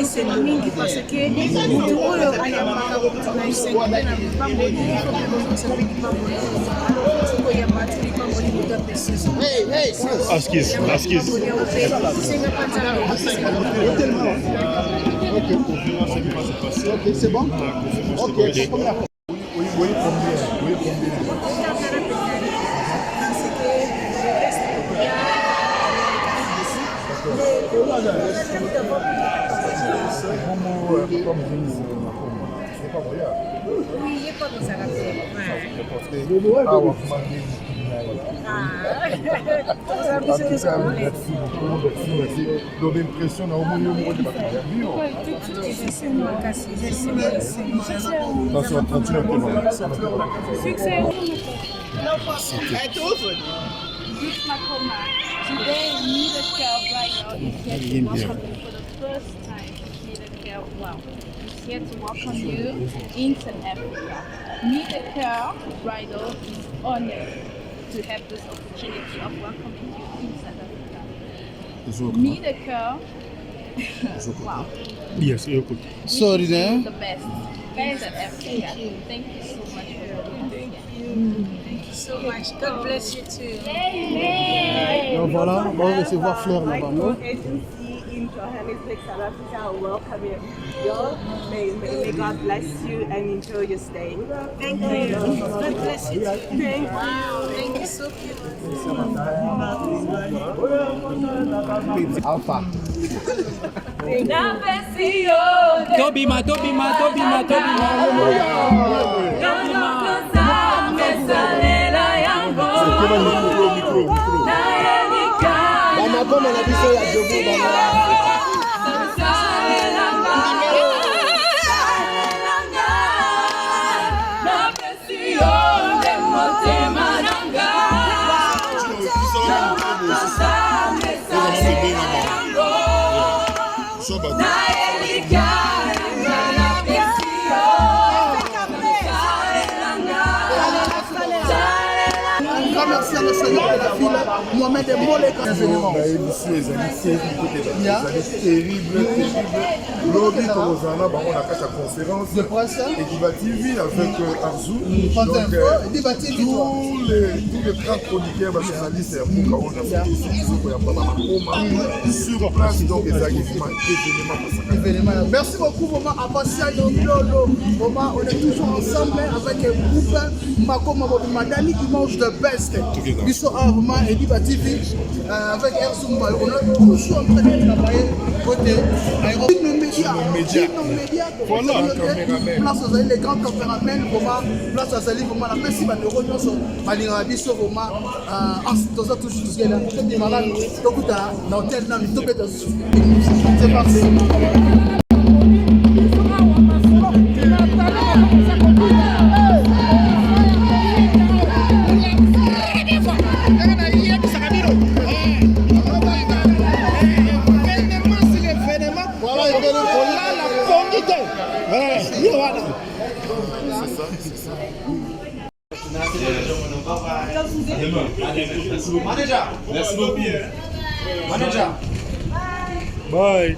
C'est mingi parce que mutu oyo ayambaka kutina isengele na mipamboli c'est bon? Ok, oui, donc l'impression n'a au moins Today, Nida Care Bridal is here to welcome you for the first time. Nida Care, wow, is here to welcome you into Africa. Nida Care Bridal is honored to have this opportunity of welcoming you in South Africa. Nida Care, wow. Yes, sorry, the best in South Africa. Thank you so much for your time. Thank you so much. God bless you too. Donc voilà, on va recevoir Fleur là-bas. Agency in Johannesburg, South Africa, welcome you. May God bless you and enjoy your stay. Thank you. God bless you too. Thank you. Wow, thank you so much. Alpha. Tobima. Merci à le Seigneur de la ville, Mohamed Mole. Ici, les années terribles. L'objet que vous en avez, on a fait la conférence. De presse. Et Diba TV avec Arzou. Donc, tous les grands chroniqueurs, journalistes, on a fait ici, sur place, donc les événements. Merci beaucoup, Maman Abassia Lolo. Maman, on est toujours ensemble avec le groupe Makoma Madani qui mange de best. Biso Arma et Diba TV avec Erzumba. On est toujours en train de travailler côté média. Voilà, place aux les grands caméramens, place aux alliés, la merci à nous rejoindre à l'Irabiso, dans un touche tout ce qui est là. Tout est malade, tout est là, dans tel nom, tout est là. C'est parti. Manager. Merci beaucoup. Manager. Bye.